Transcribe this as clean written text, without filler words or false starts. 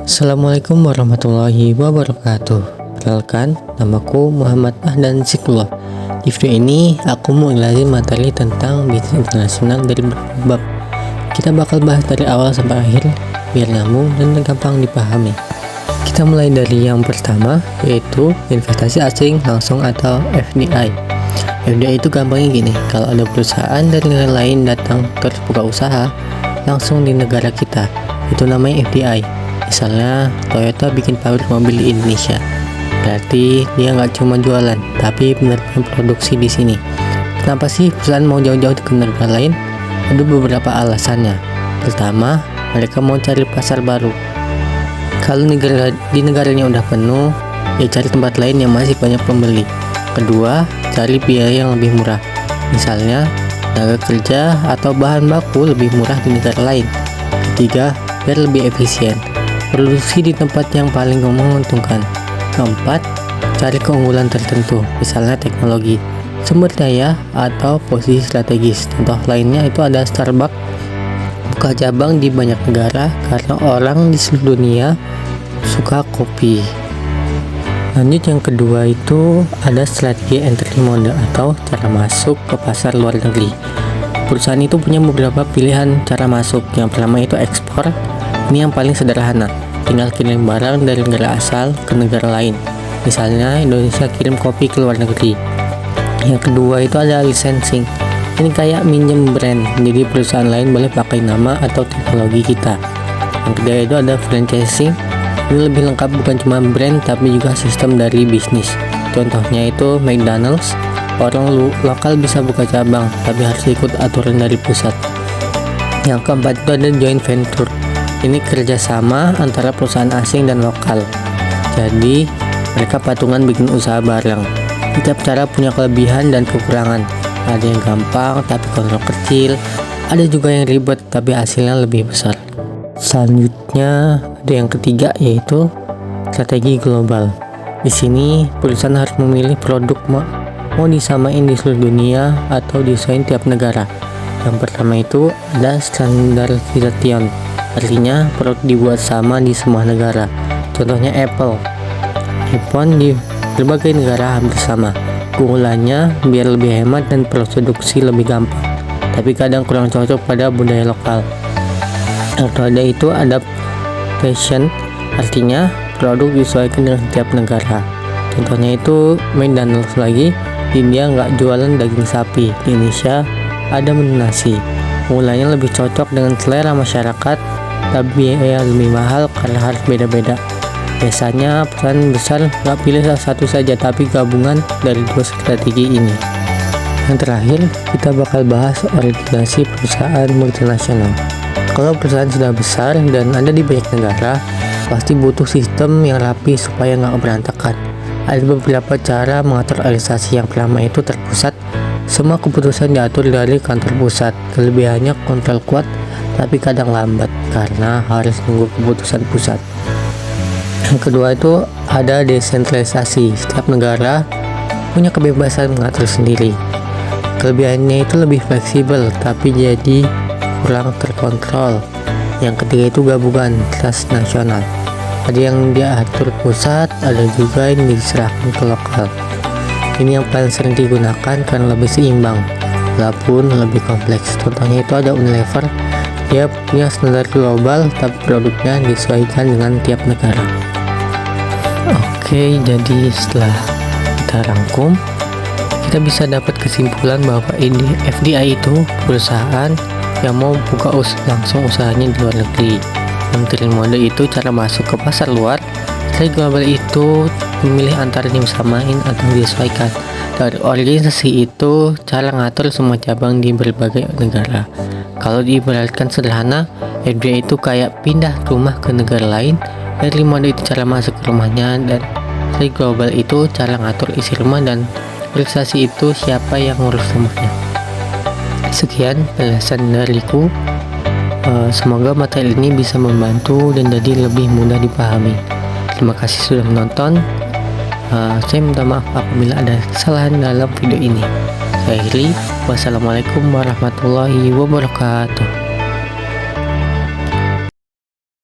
Assalamualaikum warahmatullahi wabarakatuh. Perkenalkan, namaku Muhammad Ahdan Zikrullah. Di video ini aku mau ngelarin materi tentang bisnis internasional dari beberapa bab. Kita bakal bahas dari awal sampai akhir biar nyambung dan gampang dipahami. Kita mulai dari yang pertama, yaitu investasi asing langsung atau FDI. FDI itu gampangnya gini, kalau ada perusahaan dari negara lain datang terus buka usaha langsung di negara kita, itu namanya FDI. Misalnya Toyota bikin pabrik mobil di Indonesia, berarti dia nggak cuma jualan, tapi benar-benar produksi di sini. Kenapa sih perusahaan mau jauh-jauh ke negara lain? Ada beberapa alasannya. Pertama, mereka mau cari pasar baru. Kalau di negaranya udah penuh, ya cari tempat lain yang masih banyak pembeli. Kedua, cari biaya yang lebih murah. Misalnya, tenaga kerja atau bahan baku lebih murah di negara lain. Ketiga, biar lebih efisien. Produksi di tempat yang paling menguntungkan. Keempat, cari keunggulan tertentu, misalnya teknologi, sumber daya, atau posisi strategis. Contoh lainnya itu ada Starbucks buka cabang di banyak negara karena orang di seluruh dunia suka kopi. Lanjut yang kedua itu ada strategi entry mode atau cara masuk ke pasar luar negeri. Perusahaan itu punya beberapa pilihan cara masuk. Yang pertama itu ekspor. Ini yang paling sederhana, tinggal kirim barang dari negara asal ke negara lain. Misalnya Indonesia kirim kopi ke luar negeri. Yang kedua itu ada licensing. Ini kayak minjem brand, jadi perusahaan lain boleh pakai nama atau teknologi kita. Yang ketiga itu ada franchising. Ini lebih lengkap, bukan cuma brand tapi juga sistem dari bisnis. Contohnya itu McDonald's. Orang lokal bisa buka cabang tapi harus ikut aturan dari pusat. Yang keempat itu ada joint venture. Ini kerjasama antara perusahaan asing dan lokal. Jadi mereka patungan bikin usaha bareng. Setiap cara punya kelebihan dan kekurangan. Ada yang gampang tapi kontrol kecil. Ada juga yang ribet tapi hasilnya lebih besar. Selanjutnya ada yang ketiga, yaitu strategi global. Di sini perusahaan harus memilih produk mau disamain di seluruh dunia atau desain tiap negara. Yang pertama itu ada standardization, artinya produk dibuat sama di semua negara. Contohnya Apple, iPhone di berbagai negara hampir sama. Keunggulannya biar lebih hemat dan produksi lebih gampang, tapi kadang kurang cocok pada budaya lokal. Atau ada itu adaptation, artinya produk disesuaikan dengan setiap negara. Contohnya itu McDonald's lagi, di India nggak jualan daging sapi, di Indonesia ada menu nasi. Keunggulannya lebih cocok dengan selera masyarakat, tapi biaya lebih mahal karena harus beda-beda. Biasanya perusahaan besar nggak pilih salah satu saja, tapi gabungan dari dua strategi ini. Yang terakhir, kita bakal bahas organisasi perusahaan multinasional. Kalau perusahaan sudah besar dan ada di banyak negara, pasti butuh sistem yang rapi supaya nggak berantakan. Ada beberapa cara mengatur organisasi. Yang pertama itu terpusat. Semua keputusan diatur dari kantor pusat. Kelebihannya kontrol kuat, tapi kadang lambat karena harus nunggu keputusan pusat. Yang kedua itu ada desentralisasi. Setiap negara punya kebebasan mengatur sendiri. Kelebihannya itu lebih fleksibel, tapi jadi kurang terkontrol. Yang ketiga itu gabungan transnasional. Ada yang diatur pusat, ada juga yang diserahkan ke lokal. Ini yang paling sering digunakan karena lebih seimbang, walaupun lebih kompleks. Contohnya itu ada Unilever, dia punya standar global tapi produknya disesuaikan dengan tiap negara. Oke, jadi setelah kita rangkum, kita bisa dapat kesimpulan bahwa FDI itu perusahaan yang mau buka langsung usahanya di luar negeri. Entry mode itu cara masuk ke pasar luar. Strategi global itu memilih antara disamain atau disesuaikan. Dari organisasi itu cara ngatur semua cabang di berbagai negara. Kalau diibaratkan sederhana, FDI itu kayak pindah rumah ke negara lain. Entry mode itu cara masuk ke rumahnya, dan strategi global itu cara ngatur isi rumah, dan organisasi itu siapa yang ngurus rumahnya. Sekian penjelasan dariku. Semoga materi ini bisa membantu dan jadi lebih mudah dipahami. Terima kasih sudah menonton. Saya minta maaf apabila ada kesalahan dalam video ini. Saya akhiri. Wassalamualaikum warahmatullahi wabarakatuh.